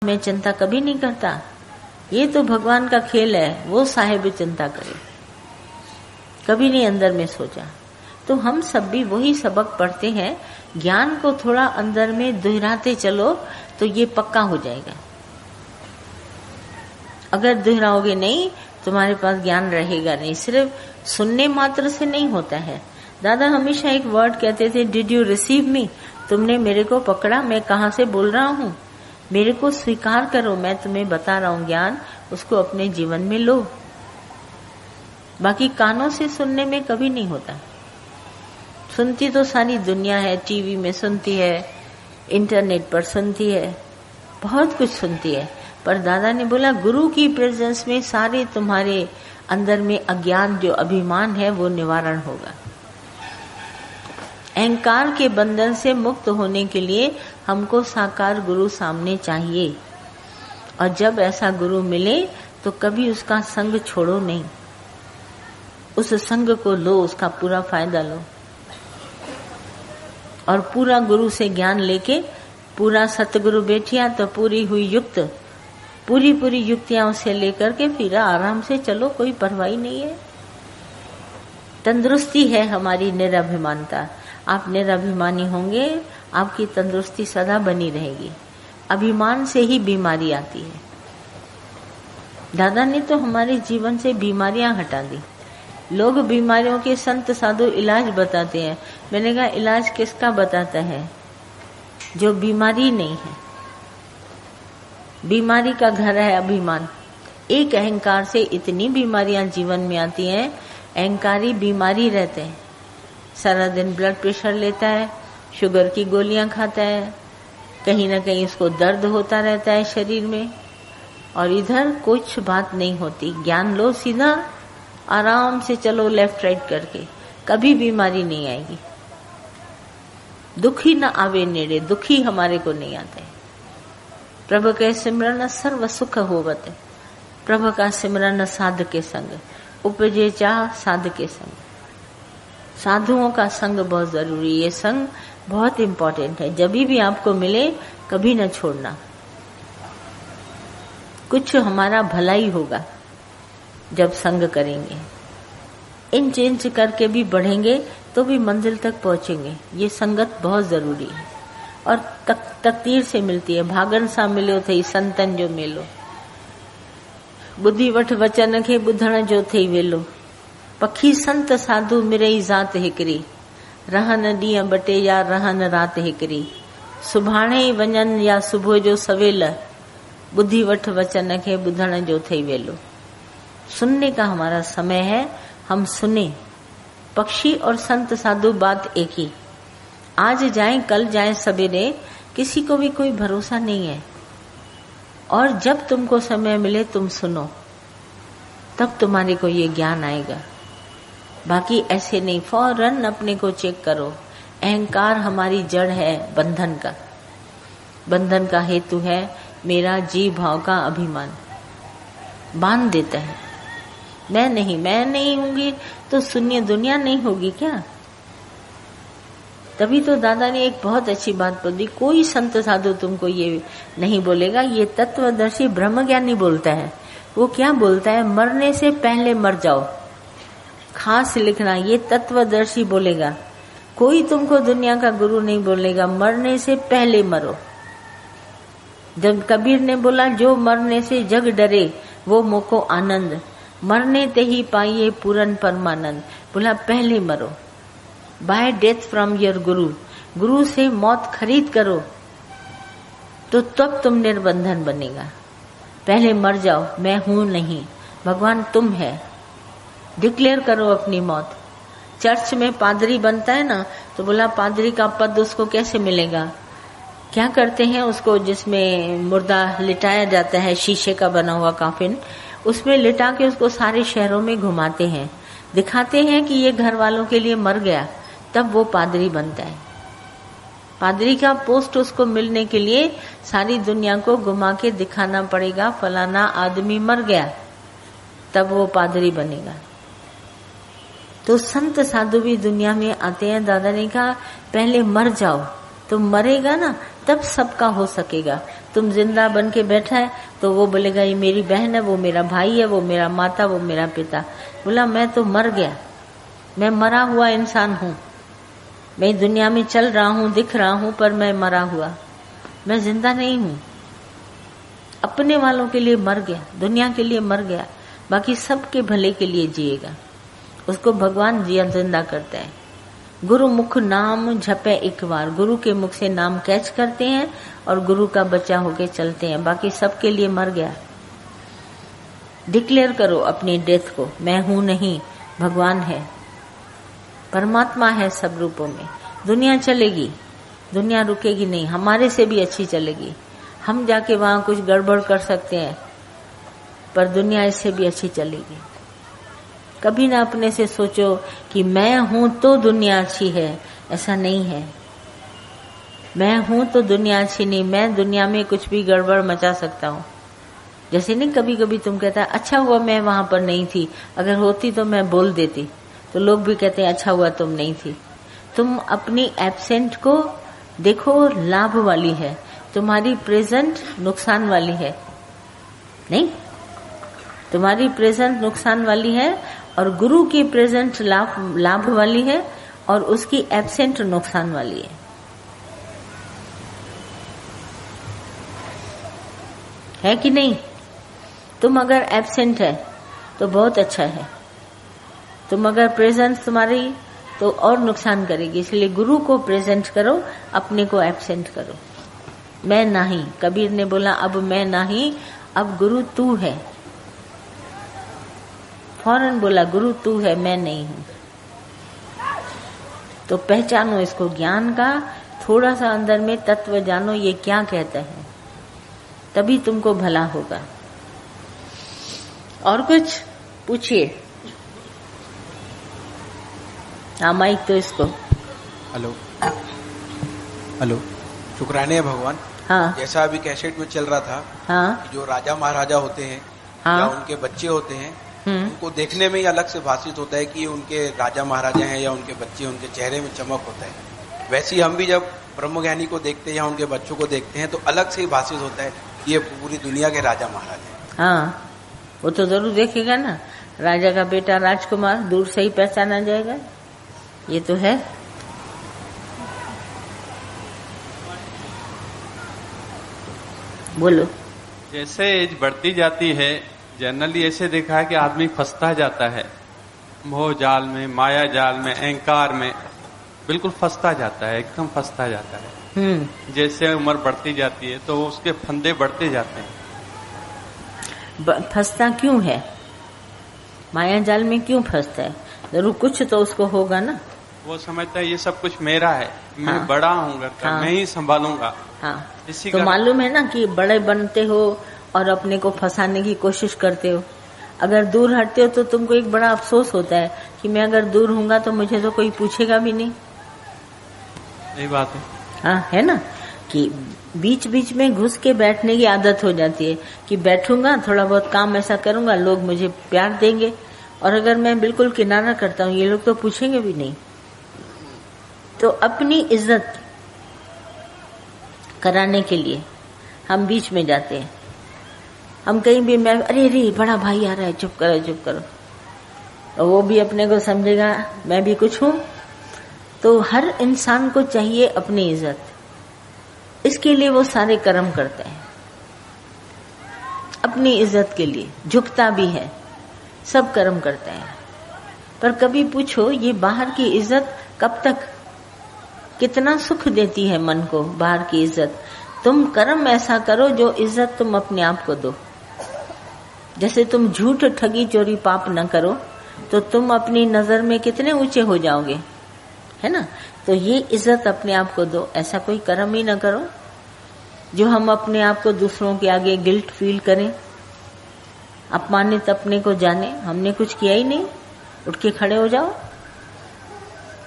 मैं चिंता कभी नहीं करता, ये तो भगवान का खेल है, वो साहिब चिंता करे, कभी नहीं अंदर में सोचा। तो हम सब भी वही सबक पढ़ते हैं, ज्ञान को थोड़ा अंदर में दोहराते चलो तो ये पक्का हो जाएगा। अगर दोहराओगे नहीं, तुम्हारे पास ज्ञान रहेगा नहीं। सिर्फ सुनने मात्र से नहीं होता है। दादा हमेशा एक वर्ड कहते थे, डिड यू रिसीव मी, तुमने मेरे को पकड़ा, मैं कहाँ से बोल रहा हूँ, मेरे को स्वीकार करो, मैं तुम्हें बता रहा हूँ ज्ञान, उसको अपने जीवन में लो। बाकी कानों से सुनने में कभी नहीं होता। सुनती तो सारी दुनिया है, टीवी में सुनती है, इंटरनेट पर सुनती है, बहुत कुछ सुनती है, पर दादा ने बोला गुरु की प्रेजेंस में सारे तुम्हारे अंदर में अज्ञान जो अभिमान है वो निवारण होगा। अहंकार के बंधन से मुक्त होने के लिए हमको साकार गुरु सामने चाहिए, और जब ऐसा गुरु मिले तो कभी उसका संग छोड़ो नहीं, उस संग को लो, उसका पूरा फायदा लो, और पूरा गुरु से ज्ञान लेके, पूरा सतगुरु बैठिया तो पूरी हुई युक्त, पूरी पूरी युक्तियां उसे लेकर के फिर आराम से चलो, कोई परवाह नहीं है। तंदुरुस्ती है हमारी निराभिमानता। आप निराभिमानी होंगे, आपकी तंदुरुस्ती सदा बनी रहेगी। अभिमान से ही बीमारी आती है। दादा ने तो हमारे जीवन से बीमारियां हटा दी। लोग बीमारियों के संत साधु इलाज बताते हैं, मैंने कहा इलाज किसका बताता है जो बीमारी नहीं है। बीमारी का घर है अभिमान। एक अहंकार से इतनी बीमारियां जीवन में आती हैं। अहंकारी बीमारी रहते हैं, सारा दिन ब्लड प्रेशर लेता है, शुगर की गोलियां खाता है, कहीं ना कहीं उसको दर्द होता रहता है शरीर में, और इधर कुछ बात नहीं होती। ज्ञान लो, सीधा आराम से चलो लेफ्ट राइट करके, कभी बीमारी नहीं आएगी। दुखी न आवे नेड़े, दुखी हमारे को नहीं आते। प्रभु के सिमरन सर्व सुख होवत, प्रभु का सिमरन साध के संग, उपजे चाह साध के संग। साधुओं का संग बहुत जरूरी है, ये संग बहुत इम्पोर्टेंट है। जब भी आपको मिले कभी न छोड़ना, कुछ हमारा भला ही होगा जब संग करेंगे। इंच इंच करके भी बढ़ेंगे तो भी मंजिल तक पहुंचेंगे। ये संगत बहुत जरूरी है, और तकदीर से मिलती है। भागन सा मिलो थई संतन जो मेलो, बुद्धि वठ वचन खे ॿुधण जो थई वेलो। पखी संत साधु मिरई ज़ात हिकरी, रहन ॾींहं ॿ टे या रहन रात हिकरी। सुभाणे ई वञनि या सुबुह जो सवेल, बुद्धि वठ वचन खे ॿुधण जो थई वेलो। सुनने का हमारा समय है, हम सुने। पक्षी और संत साधु बात एक ही। आज जाए कल जाए सवेरे, किसी को भी कोई भरोसा नहीं है। और जब तुमको समय मिले तुम सुनो, तब तुम्हारे को ये ज्ञान आएगा। बाकी ऐसे नहीं, फौरन अपने को चेक करो। अहंकार हमारी जड़ है बंधन का। बंधन का हेतु है मेरा जीव भाव का अभिमान, बांध देता है। मैं नहीं होंगी तो शून्य दुनिया नहीं होगी क्या? तभी तो दादा ने एक बहुत अच्छी बात बोली, कोई संत साधु तुमको ये नहीं बोलेगा, ये तत्वदर्शी ब्रह्मज्ञानी बोलता है। वो क्या बोलता है? मरने से पहले मर जाओ। खास लिखना, ये तत्वदर्शी बोलेगा। कोई तुमको दुनिया का गुरु नहीं बोलेगा, मरने से पहले मरो। जब कबीर ने बोला, जो मरने से जग डरे वो मोको आनंद, मरने ते ही पाइए पूरन परमानंद। बोला पहले मरो, बाय डेथ फ्रॉम योर गुरु। गुरु से मौत खरीद करो तो तब तुम निर्बंधन बनेगा। पहले मर जाओ, मैं हूं नहीं, भगवान तुम है। डिक्लेयर करो अपनी मौत। चर्च में पादरी बनता है ना, तो बोला पादरी का पद उसको कैसे मिलेगा? क्या करते हैं उसको, जिसमें मुर्दा लिटाया जाता है, शीशे का बना हुआ काफिन, उसमें लिटा के उसको सारे शहरों में घुमाते हैं, दिखाते हैं कि ये घर वालों के लिए मर गया, तब वो पादरी बनता है। पादरी का पोस्ट उसको मिलने के लिए सारी दुनिया को घुमा के दिखाना पड़ेगा, फलाना आदमी मर गया, तब वो पादरी बनेगा। तो संत साधु भी दुनिया में आते हैं। दादा ने कहा पहले मर जाओ, तो मरेगा ना तब सबका हो सकेगा, तुम जिंदा बन के बैठा है तो वो बोलेगा ये मेरी बहन है, वो मेरा भाई है, वो मेरा माता, वो मेरा पिता। बोला मैं तो मर गया, मैं मरा हुआ इंसान हूँ, मैं दुनिया में चल रहा हूँ, दिख रहा हूँ, पर मैं मरा हुआ, मैं जिंदा नहीं हूँ। अपने वालों के लिए मर गया, दुनिया के लिए मर गया, बाकी सबके भले के लिए जिएगा। उसको भगवान जिंदा करते हैं। गुरु मुख नाम झपे एक बार, गुरु के मुख से नाम कैच करते हैं और गुरु का बच्चा होके चलते हैं, बाकी सबके लिए मर गया। डिक्लेयर करो अपनी डेथ को, मैं हूं नहीं, भगवान है, परमात्मा है सब रूपों में। दुनिया चलेगी, दुनिया रुकेगी नहीं, हमारे से भी अच्छी चलेगी। हम जाके वहां कुछ गड़बड़ कर सकते हैं, पर दुनिया इससे भी अच्छी चलेगी। कभी ना अपने से सोचो कि मैं हूं तो दुनिया अच्छी है, ऐसा नहीं है। मैं हूं तो दुनिया अच्छी नहीं, मैं दुनिया में कुछ भी गड़बड़ मचा सकता हूं। जैसे नहीं कभी कभी तुम कहता है अच्छा हुआ मैं वहां पर नहीं थी, अगर होती तो मैं बोल देती, तो लोग भी कहते हैं अच्छा हुआ तुम नहीं थी। तुम अपनी एब्सेंट को देखो लाभ वाली है, तुम्हारी प्रेजेंट नुकसान वाली है नहीं, तुम्हारी प्रेजेंट नुकसान वाली है और गुरु की प्रेजेंट लाभ वाली है और उसकी एब्सेंट नुकसान वाली है कि नहीं? तुम अगर एब्सेंट है तो बहुत अच्छा है, तुम अगर प्रेजेंट तुम्हारी तो और नुकसान करेगी। इसलिए गुरु को प्रेजेंट करो, अपने को एब्सेंट करो। मैं नहीं, कबीर ने बोला अब मैं नहीं, अब गुरु तू है। फौरन बोला गुरु तू है, मैं नहीं हूं। तो पहचानो इसको, ज्ञान का थोड़ा सा अंदर में तत्व जानो, ये क्या कहता है, तभी तुमको भला होगा। और कुछ पूछिए। हाँ माइक तो इसको। हेलो हेलो, शुक्राने भगवान। हाँ, जैसा अभी कैसेट में चल रहा था, हाँ, जो राजा महाराजा होते हैं, हाँ, या उनके बच्चे होते हैं, उनको देखने में ही अलग से भाषित होता है कि ये उनके राजा महाराजा हैं या उनके बच्चे, उनके चेहरे में चमक होता है। वैसे ही हम भी जब ब्रह्मज्ञानी को देखते हैं या उनके बच्चों को देखते हैं तो अलग से ही भाषित होता है कि ये पूरी दुनिया के राजा महाराजा हैं। हाँ, वो तो जरूर देखेगा ना, राजा का बेटा राजकुमार दूर से ही पहचाना जाएगा, ये तो है। बोलो। जैसे एज बढ़ती जाती है, जनरली ऐसे देखा है कि आदमी फंसता जाता है मोह जाल में, माया जाल में, अहंकार में, बिल्कुल फंसता जाता है, एकदम फंसता जाता है। जैसे उम्र बढ़ती जाती है तो उसके फंदे बढ़ते जाते हैं। फंसता क्यों है? माया जाल में क्यों फंसता है? जरूर कुछ तो उसको होगा ना। वो समझता है ये सब कुछ मेरा है, मैं बड़ा हूँ घर का, मैं ही संभालूंगा। हाँ, तो मालूम है ना कि बड़े बनते हो और अपने को फंसाने की कोशिश करते हो। अगर दूर हटते हो तो तुमको एक बड़ा अफसोस होता है कि मैं अगर दूर हूँगा तो मुझे तो कोई पूछेगा भी नहीं। यही बात है। हाँ, है ना, कि बीच बीच में घुस के बैठने की आदत हो जाती है कि बैठूंगा, थोड़ा बहुत काम ऐसा करूंगा, लोग मुझे प्यार देंगे, और अगर मैं बिल्कुल किनारा करता हूँ ये लोग तो पूछेंगे भी नहीं। तो अपनी इज्जत कराने के लिए हम बीच में जाते हैं। हम कहीं भी मैं अरे बड़ा भाई आ रहा है, चुप करो चुप करो, और वो भी अपने को समझेगा मैं भी कुछ हूं। तो हर इंसान को चाहिए अपनी इज्जत, इसके लिए वो सारे कर्म करते हैं, अपनी इज्जत के लिए झुकता भी है, सब कर्म करते हैं। पर कभी पूछो ये बाहर की इज्जत कब तक, कितना सुख देती है मन को बाहर की इज्जत। तुम कर्म ऐसा करो जो इज्जत तुम अपने आप को दो। जैसे तुम झूठ, ठगी, चोरी, पाप न करो तो तुम अपनी नजर में कितने ऊंचे हो जाओगे, है ना। तो ये इज्जत अपने आप को दो, ऐसा कोई कर्म ही न करो जो हम अपने आप को दूसरों के आगे गिल्ट फील करें, अपमानित अपने को जाने, हमने कुछ किया ही नहीं, उठ के खड़े हो जाओ,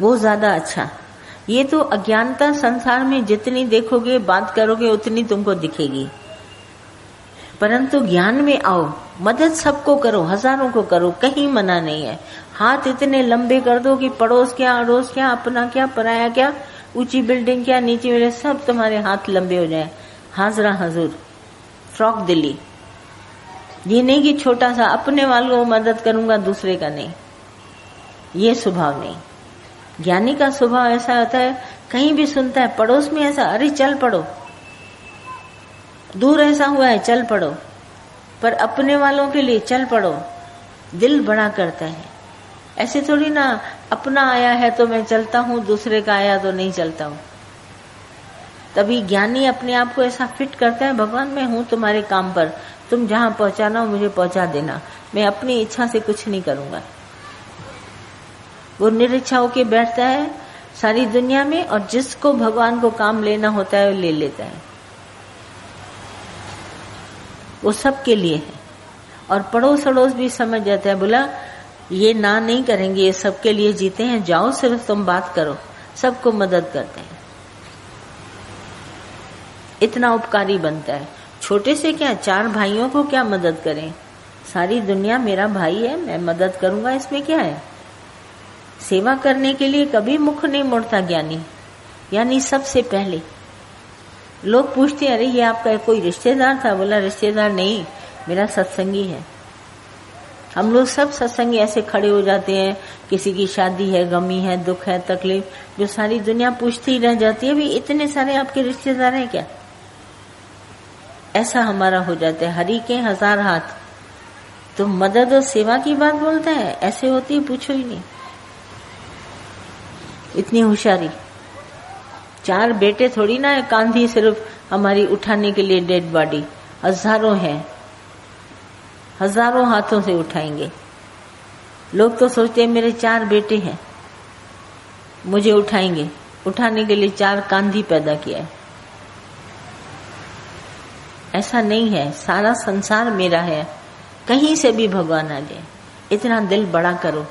वो ज्यादा अच्छा। ये तो अज्ञानता संसार में जितनी देखोगे, बात करोगे, उतनी तुमको दिखेगी। परंतु ज्ञान में आओ, मदद सबको करो, हजारों को करो, कहीं मना नहीं है। हाथ इतने लंबे कर दो कि पड़ोस क्या, अड़ोस क्या, अपना क्या, पराया क्या, ऊंची बिल्डिंग क्या, नीची बिल्डिंग, सब तुम्हारे हाथ लंबे हो जाए। हाजरा हजूर, फ्रॉक दिली। ये नहीं कि छोटा सा अपने वालों को मदद करूंगा, दूसरे का नहीं, ये स्वभाव नहीं। ज्ञानी का स्वभाव ऐसा होता है, कहीं भी सुनता है पड़ोस में ऐसा, अरे चल पड़ो, दूर ऐसा हुआ है चल पड़ो, पर अपने वालों के लिए चल पड़ो, दिल बड़ा करता है। ऐसे थोड़ी ना अपना आया है तो मैं चलता हूं, दूसरे का आया तो नहीं चलता हूं। तभी ज्ञानी अपने आप को ऐसा फिट करता है, भगवान मैं हूं तुम्हारे काम पर, तुम जहां पहुंचाना हो मुझे पहुंचा देना, मैं अपनी इच्छा से कुछ नहीं करूंगा। वो निरिच्छा होके बैठता है सारी दुनिया में, और जिसको भगवान को काम लेना होता है वो ले लेता है। वो सबके लिए है। और पड़ोस अड़ोस भी समझ जाता है, बोला ये ना नहीं करेंगे, ये सबके लिए जीते हैं, जाओ सिर्फ तुम बात करो, सबको मदद करते हैं। इतना उपकारी बनता है। छोटे से क्या, 4 भाइयों को क्या मदद करें, सारी दुनिया मेरा भाई है, मैं मदद करूंगा, इसमें क्या है। सेवा करने के लिए कभी मुख नहीं मोड़ता ज्ञानी, यानी सबसे पहले। लोग पूछते हैं अरे ये आपका कोई रिश्तेदार था, बोला रिश्तेदार नहीं, मेरा सत्संगी है। हम लोग सब सत्संगी ऐसे खड़े हो जाते हैं, किसी की शादी है, गमी है, दुख है, तकलीफ, जो सारी दुनिया पूछती ही रह जाती है, भी इतने सारे आपके रिश्तेदार हैं क्या। ऐसा हमारा हो जाता है, हरि के 1000 हाथ। तो मदद और सेवा की बात बोलता है, ऐसे होती है पूछो ही नहीं। इतनी होशियारी। 4 बेटे थोड़ी ना है, कांधी सिर्फ हमारी उठाने के लिए डेड बॉडी, हजारों हैं, हजारों हाथों से उठाएंगे। लोग तो सोचते हैं मेरे 4 बेटे हैं, मुझे उठाएंगे, उठाने के लिए 4 कांधी पैदा किया है। ऐसा नहीं है, सारा संसार मेरा है, कहीं से भी भगवान आ जाए। इतना दिल बड़ा करो,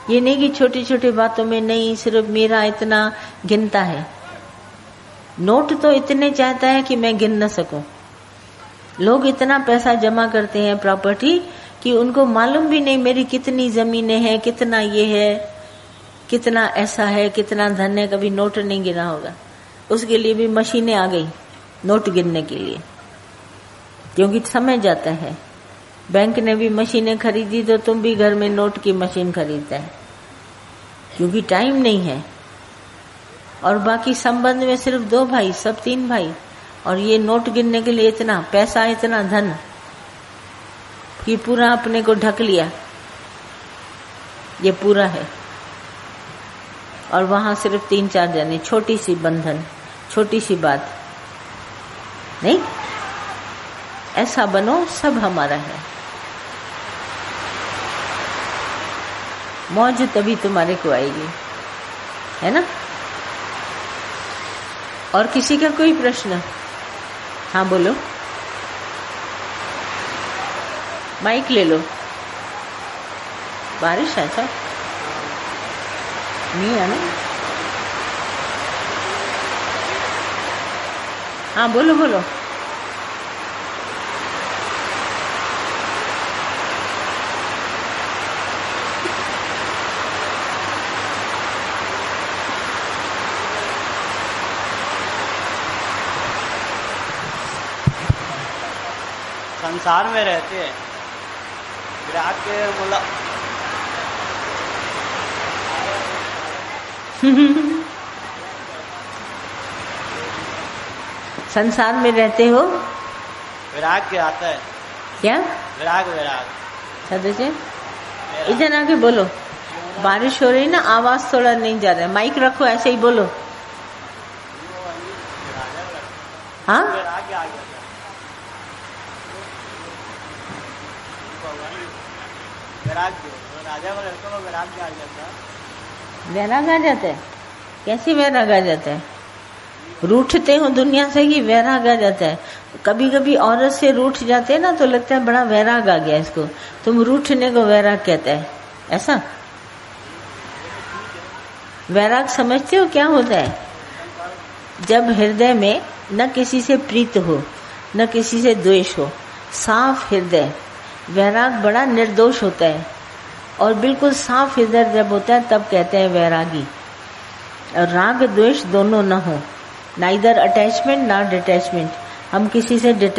ये नहीं कि छोटी छोटी बातों में नहीं, सिर्फ मेरा इतना गिनता है। नोट तो इतने चाहता है कि मैं गिन न सकूं। लोग इतना पैसा जमा करते हैं प्रॉपर्टी कि उनको मालूम भी नहीं मेरी कितनी जमीनें हैं, कितना ये है, कितना ऐसा है, कितना धन है, कभी नोट नहीं गिना होगा। उसके लिए भी मशीनें आ गई नोट गिनने के लिए, क्योंकि समय जाता है। बैंक ने भी मशीनें खरीदी तो तुम भी घर में नोट की मशीन खरीदता है, क्योंकि टाइम नहीं है। और बाकी संबंध में सिर्फ 2 भाई, सब 3 भाई, और ये नोट गिनने के लिए इतना पैसा, इतना धन कि पूरा अपने को ढक लिया, ये पूरा है। और वहां सिर्फ 3-4 जने, छोटी सी बंधन, छोटी सी बात नहीं। ऐसा बनो, सब हमारा है। मौज तभी तुम्हारे को आएगी, है ना। और किसी का कोई प्रश्न? हाँ बोलो, माइक ले लो। बारिश अच्छा नहीं है ना। हाँ बोलो बोलो। संसार में रहते हैं, विराट के बोला संसार में रहते हो, विराग के आता है क्या? विराग विराग सदस्य इधर आके बोलो। बारिश हो रही ना, आवाज थोड़ा नहीं जा रहा है, माइक रखो, ऐसे ही बोलो। हाँ विराग आ गया, विराग राजा को लड़कों को विराग आ जाता। वैराग आ जाता है? कैसे वैराग आ जाता है? रूठते हो दुनिया से कि वैराग आ जाता है? कभी कभी औरत से रूठ जाते हैं ना तो लगता है बड़ा वैराग आ गया इसको, तुम रूठने को वैराग कहते हैं, ऐसा? वैराग समझते हो क्या होता है? जब हृदय में न किसी से प्रीत हो, न किसी से द्वेष हो, साफ हृदय, वैराग बड़ा निर्दोष होता है। और बिल्कुल साफ हृदय जब होता है तब कहते हैं वैरागी। और राग द्वेष दोनों न हो, नाइदर अटैचमेंट ना डिटैचमेंट। हम किसी से डिटैच